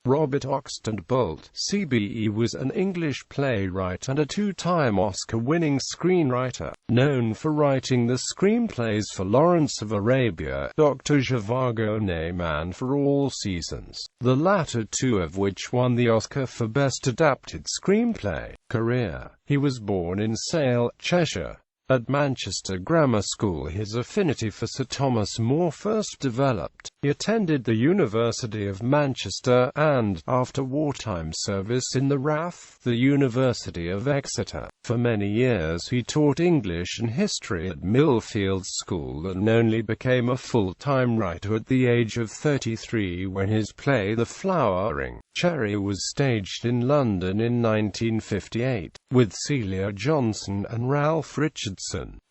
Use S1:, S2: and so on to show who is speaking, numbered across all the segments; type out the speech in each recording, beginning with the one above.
S1: Robert Oxton Bolt, CBE, was an English playwright and a two-time Oscar-winning screenwriter, known for writing the screenplays for Lawrence of Arabia, Dr. Zhivago and A Man for All Seasons, the latter two of which won the Oscar for Best Adapted Screenplay. Career. He was born in Sale, Cheshire. At Manchester Grammar School his affinity for Sir Thomas More first developed. He attended the University of Manchester and, after wartime service in the RAF, the University of Exeter. For many years he taught English and history at Millfield School and only became a full-time writer at the age of 33 when his play The Flowering Cherry was staged in London in 1958, with Celia Johnson and Ralph Richardson.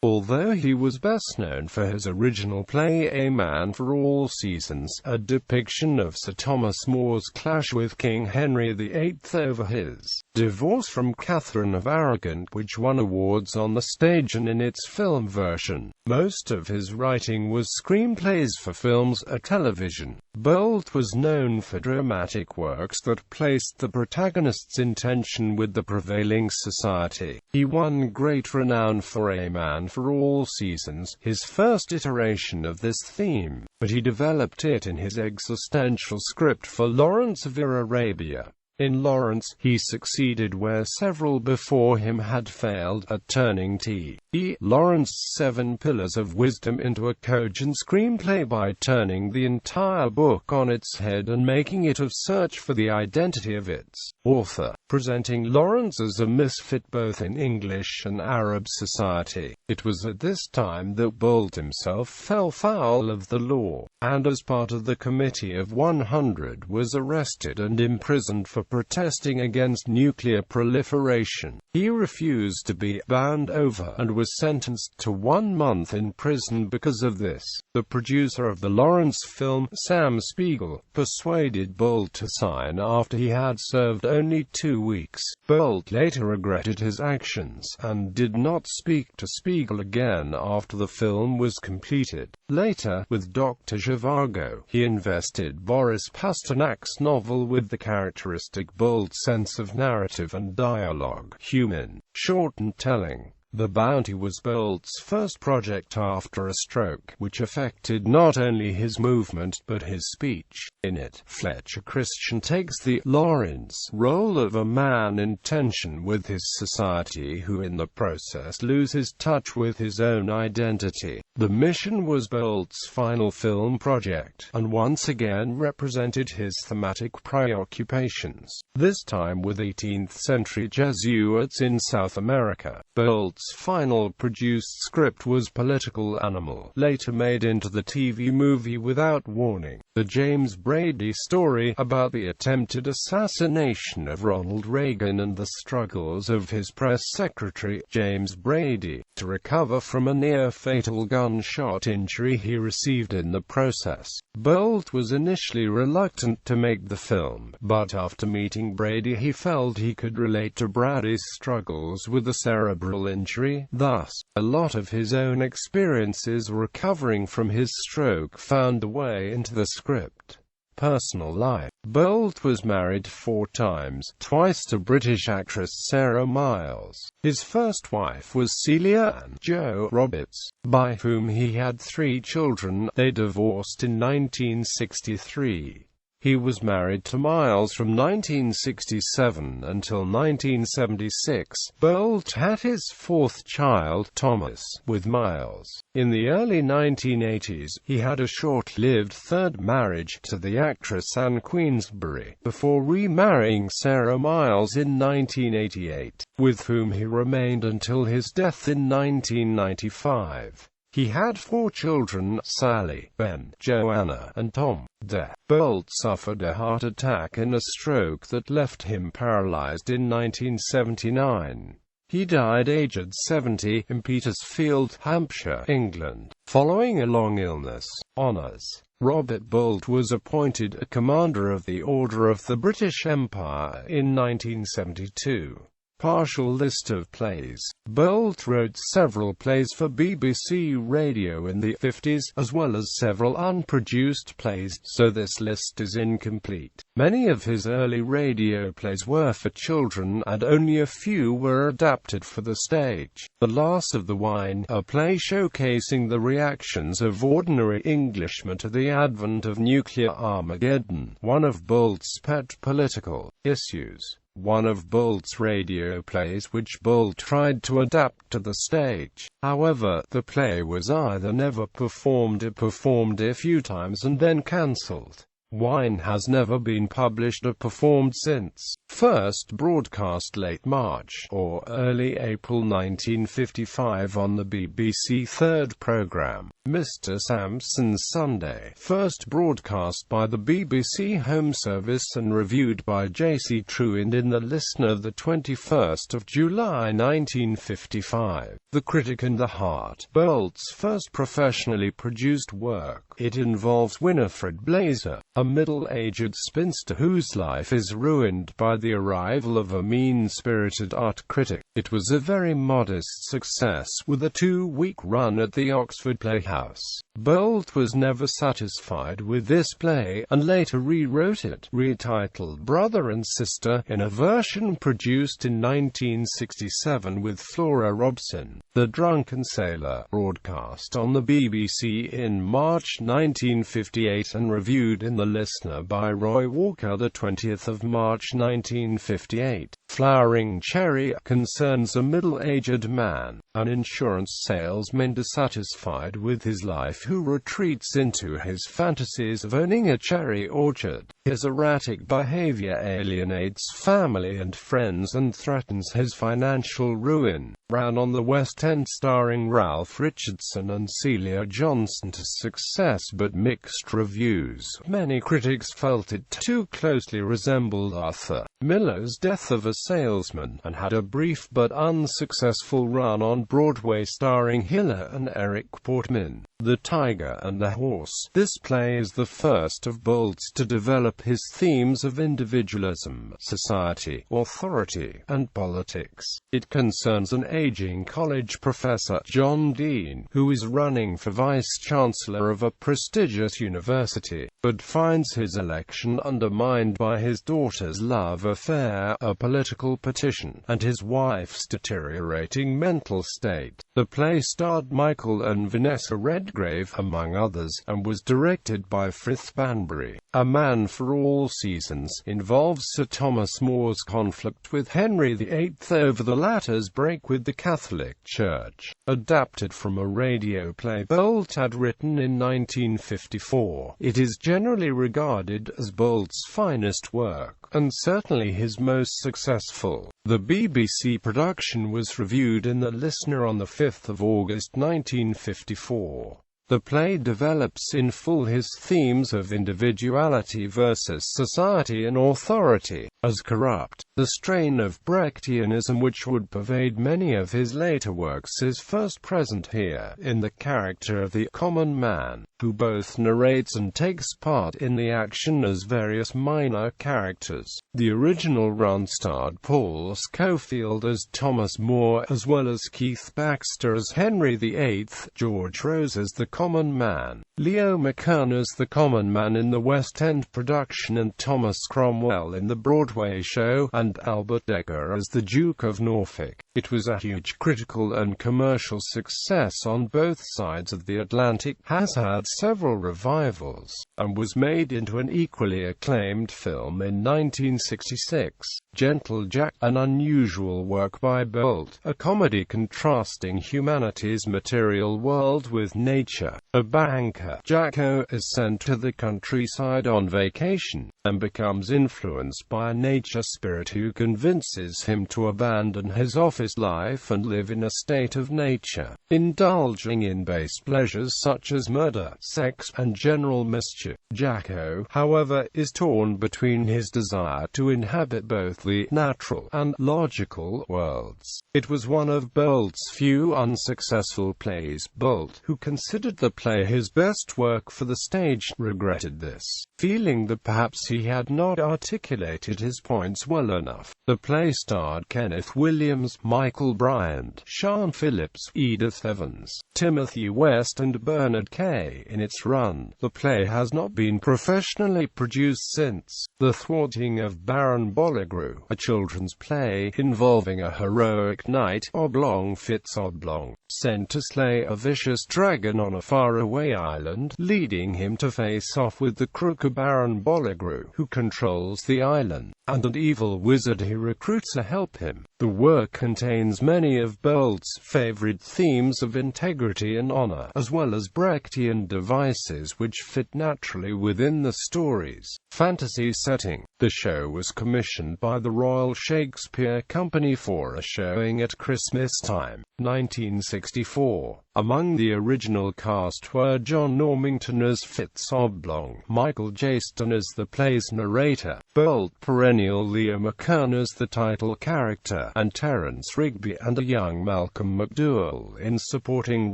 S1: Although he was best known for his original play A Man for All Seasons, a depiction of Sir Thomas More's clash with King Henry VIII over his divorce from Catherine of Aragon, which won awards on the stage and in its film version. Most of his writing was screenplays for films or television. Bolt was known for dramatic works that placed the protagonists in tension with the prevailing society. He won great renown for A Man for All Seasons, his first iteration of this theme, but he developed it in his existential script for Lawrence of Arabia. In Lawrence, he succeeded where several before him had failed, at turning T.E. Lawrence's 7 Pillars of Wisdom into a cogent screenplay by turning the entire book on its head and making it a search for the identity of its author, presenting Lawrence as a misfit both in English and Arab society. It was at this time that Bolt himself fell foul of the law, and as part of the Committee of 100 was arrested and imprisoned for protesting against nuclear proliferation. He refused to be bound over and was sentenced to 1 month in prison because of this. The producer of the Lawrence film, Sam Spiegel, persuaded Bolt to sign after he had served only 2 weeks. Bolt later regretted his actions and did not speak to Spiegel again after the film was completed. Later, with Dr. Zhivago, he invested Boris Pasternak's novel with the characteristic Bolt sense of narrative and dialogue, human, short and telling. The Bounty was Bolt's first project after a stroke, which affected not only his movement, but his speech. In it, Fletcher Christian takes the Lawrence role of a man in tension with his society who in the process loses touch with his own identity. The Mission was Bolt's final film project, and once again represented his thematic preoccupations, this time with 18th-century Jesuits in South America. Bolt's final produced script was Political Animal, later made into the TV movie Without Warning, the James Brady story about the attempted assassination of Ronald Reagan and the struggles of his press secretary, James Brady, to recover from a near-fatal gunshot injury he received in the process. Bolt was initially reluctant to make the film, but after meeting Brady he felt he could relate to Brady's struggles with a cerebral injury. Thus, a lot of his own experiences recovering from his stroke found a way into the script. Personal life. Bolt was married 4 times, twice to British actress Sarah Miles. His first wife was Celia Ann Jo Roberts, by whom he had 3 children. They divorced in 1963. He was married to Miles from 1967 until 1976. Bolt had his 4th child, Thomas, with Miles. In the early 1980s, he had a short-lived 3rd marriage to the actress Anne Queensberry, before remarrying Sarah Miles in 1988, with whom he remained until his death in 1995. He had 4 children, Sally, Ben, Joanna, and Tom. Death. Bolt suffered a heart attack and a stroke that left him paralyzed in 1979. He died aged 70 in Petersfield, Hampshire, England, following a long illness. Honours. Robert Bolt was appointed a Commander of the Order of the British Empire in 1972. Partial list of plays. Bolt wrote several plays for BBC Radio in the 50s, as well as several unproduced plays, so this list is incomplete. Many of his early radio plays were for children, and only a few were adapted for the stage. The Last of the Wine, a play showcasing the reactions of ordinary Englishmen to the advent of nuclear Armageddon, one of Bolt's pet political issues. One of Bolt's radio plays which Bolt tried to adapt to the stage. However, the play was either never performed or performed a few times and then cancelled. Wine has never been published or performed since. First broadcast late March or early April 1955 on the BBC third programme, Mr. Sampson's Sunday. First broadcast by the BBC Home Service and reviewed by J.C. Truind in The Listener the 21st of July 1955. The Critic and the Heart, Bolt's first professionally produced work. It involves Winifred Blazer, a middle-aged spinster whose life is ruined by the arrival of a mean-spirited art critic. It was a very modest success, with a 2-week run at the Oxford Playhouse. Bolt was never satisfied with this play, and later rewrote it, retitled Brother and Sister, in a version produced in 1967 with Flora Robson. The Drunken Sailor, broadcast on the BBC in March 1958 and reviewed in The Listener by Roy Walker the 20th of March 1958. Flowering Cherry concerns a middle-aged man, an insurance salesman dissatisfied with his life who retreats into his fantasies of owning a cherry orchard. His erratic behavior alienates family and friends and threatens his financial ruin. Ran on the West End starring Ralph Richardson and Celia Johnson to success but mixed reviews. Many critics felt it too closely resembled Arthur Miller's Death of a Salesman, and had a brief but unsuccessful run on Broadway starring Hiller and Eric Portman. The Tiger and the Horse. This play is the first of Bolt's to develop his themes of individualism, society, authority, and politics. It concerns an aging college professor, John Dean, who is running for vice-chancellor of a prestigious university, but finds his election undermined by his daughter's love affair, a political petition, and his wife's deteriorating mental state. The play starred Michael and Vanessa Redgrave, among others, and was directed by Frith Banbury. A Man for All Seasons involves Sir Thomas More's conflict with Henry VIII over the latter's break with the Catholic Church. Adapted from a radio play Bolt had written in 1954, it is generally regarded as Bolt's finest work, and certainly his most successful. The BBC production was reviewed in The Listener on the 5th of August 1954. The play develops in full his themes of individuality versus society and authority, as corrupt. The strain of Brechtianism which would pervade many of his later works is first present here, in the character of the common man, who both narrates and takes part in the action as various minor characters. The original run starred Paul Scofield as Thomas More, as well as Keith Baxter as Henry VIII, George Rose as the common man, Leo McKern as the common man in the West End production, and Thomas Cromwell in the Broadway show, and Albert Dekker as the Duke of Norfolk. It was a huge critical and commercial success on both sides of the Atlantic, has had several revivals, and was made into an equally acclaimed film in 1966. Gentle Jack, an unusual work by Bolt, a comedy contrasting humanity's material world with nature. A banker, Jacko, is sent to the countryside on vacation, and becomes influenced by a nature spirit who convinces him to abandon his office life and live in a state of nature, indulging in base pleasures such as murder, sex, and general mischief. Jacko, however, is torn between his desire to inhabit both the natural and logical worlds. It was one of Bolt's few unsuccessful plays. Bolt, who considered the play his best work for the stage, regretted this, feeling that perhaps he had not articulated his points well enough. enough. The play starred Kenneth Williams, Michael Bryant, Sian Phillips, Edith Evans, Timothy West and Bernard Kay. In its run, the play has not been professionally produced since. The Thwarting of Baron Bolligrew, a children's play involving a heroic knight, Oblong Fitz Oblong, sent to slay a vicious dragon on a faraway island, leading him to face off with the crooked Baron Bolligrew, who controls the island, and an evil wizard he recruits to help him. The work contains many of Bolt's favorite themes of integrity and honor, as well as Brechtian devices which fit naturally within the story's fantasy setting. The show was commissioned by the Royal Shakespeare Company for a showing at Christmas time, 1964. Among the original cast were John Normington as Fitz Oblong, Michael Jaston as the play's narrator, Bolt perennial Leo McKern as the title character, and Terence Rigby and a young Malcolm McDowell in supporting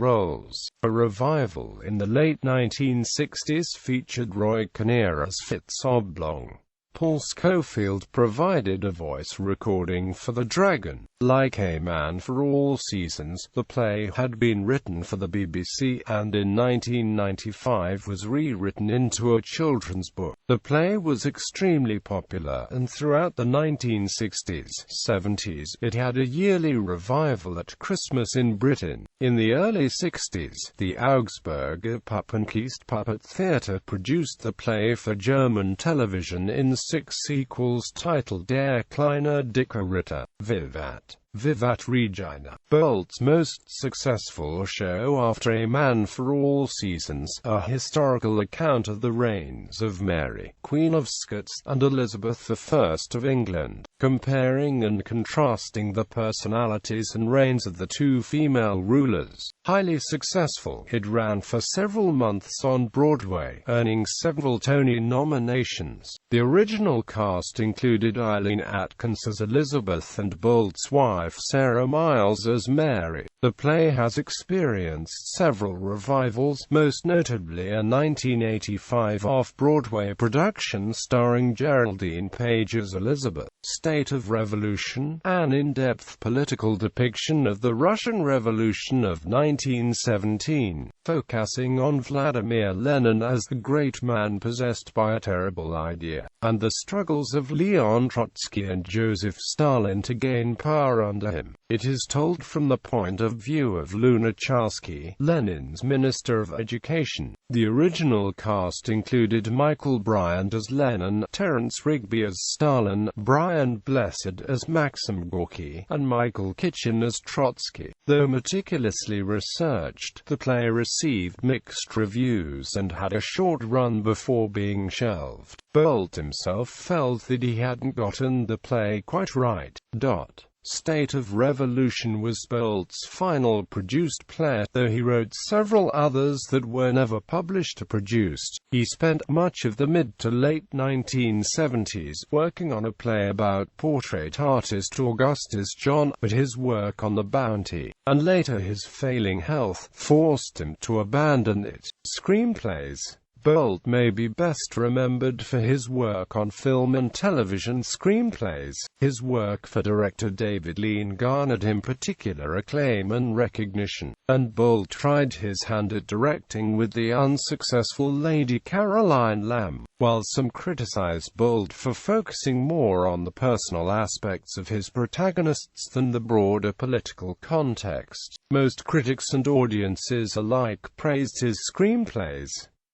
S1: roles. A revival in the late 1960s featured Roy Kinnear as Fitz Oblong. Paul Scofield provided a voice recording for the dragon. Like A Man for All Seasons, the play had been written for the BBC and in 1995 was rewritten into a children's book. The play was extremely popular, and throughout the 1960s, 70s, it had a yearly revival at Christmas in Britain. In the early 60s, the Augsburger Puppenkiste Puppet Theatre produced the play for German television in 6 sequels titled Der kleine dicke Ritter, Vivat Regina, Bolt's most successful show after A Man for All Seasons, a historical account of the reigns of Mary, Queen of Scots, and Elizabeth I of England, comparing and contrasting the personalities and reigns of the two female rulers. Highly successful, it ran for several months on Broadway, earning several Tony nominations. The original cast included Eileen Atkins as Elizabeth and Bolt's wife Sarah Miles as Mary. The play has experienced several revivals, most notably a 1985 off-Broadway production starring Geraldine Page as Elizabeth, State of Revolution, an in-depth political depiction of the Russian Revolution of 1917, focusing on Vladimir Lenin as the great man possessed by a terrible idea, and the struggles of Leon Trotsky and Joseph Stalin to gain power under him. It is told from the point of view of Lunacharsky, Lenin's Minister of Education. The original cast included Michael Bryant as Lenin, Terence Rigby as Stalin, Brian Blessed as Maxim Gorky, and Michael Kitchen as Trotsky. Though meticulously researched, the play received mixed reviews and had a short run before being shelved. Bolt himself felt that he hadn't gotten the play quite right. State of Revolution was Bolt's final produced play, though he wrote several others that were never published or produced. He spent much of the mid to late 1970s working on a play about portrait artist Augustus John, but his work on The Bounty, and later his failing health, forced him to abandon it. Screenplays. Bolt may be best remembered for his work on film and television screenplays. His work for director David Lean garnered him particular acclaim and recognition, and Bolt tried his hand at directing with the unsuccessful Lady Caroline Lamb. While some criticized Bolt for focusing more on the personal aspects of his protagonists than the broader political context, most critics and audiences alike praised his screenplays.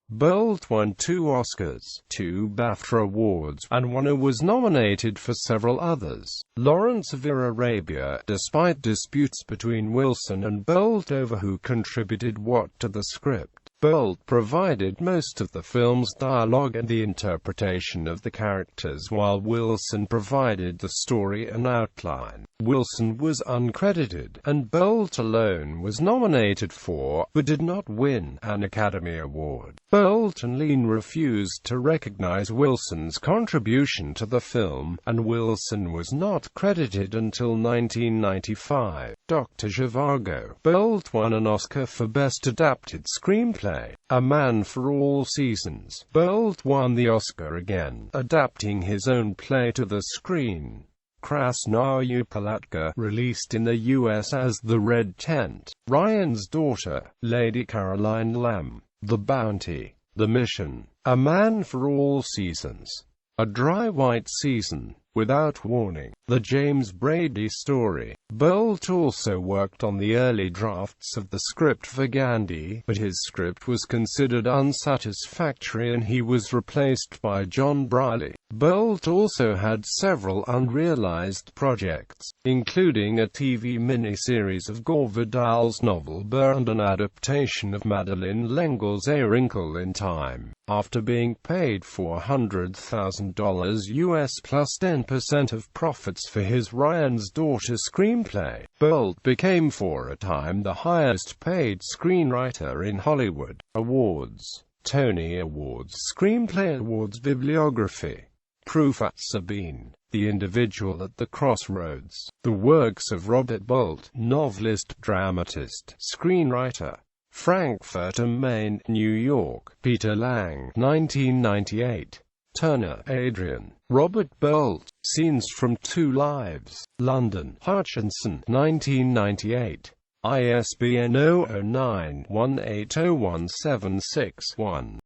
S1: Bolt won 2 Oscars, 2 BAFTA awards, and was nominated for several others. Lawrence of Arabia, despite disputes between Wilson and Bolt over who contributed what to the script, Bolt provided most of the film's dialogue and the interpretation of the characters, while Wilson provided the story and outline. Wilson was uncredited, and Bolt alone was nominated for, but did not win, an Academy Award. Bolt and Lean refused to recognize Wilson's contribution to the film, and Wilson was not credited until 1995. Dr. Zhivago. Bolt won an Oscar for Best Adapted Screenplay, A Man for All Seasons. Bolt won the Oscar again, adapting his own play to the screen. Krasnaya Palatka, released in the U.S. as The Red Tent, Ryan's Daughter, Lady Caroline Lamb, The Bounty, The Mission, A Man for All Seasons, A Dry White Season, Without Warning, The James Brady Story. Bolt also worked on the early drafts of the script for Gandhi, but his script was considered unsatisfactory and he was replaced by John Briley. Bolt also had several unrealized projects, including a TV miniseries of Gore Vidal's novel Burr and an adaptation of Madeleine L'Engle's A Wrinkle in Time. After being paid $400,000 US plus 10% of profits for his Ryan's Daughter screenplay, Bolt became for a time the highest-paid screenwriter in Hollywood. Awards: Tony Awards, Screenplay Awards, Bibliography. Proof at Sabine, The Individual at the Crossroads. The works of Robert Bolt, novelist, dramatist, screenwriter. Frankfurt am Main, New York. Peter Lang, 1998. Turner, Adrian. Robert Bolt, Scenes from Two Lives. London, Hutchinson, 1998. ISBN 009-180176-1.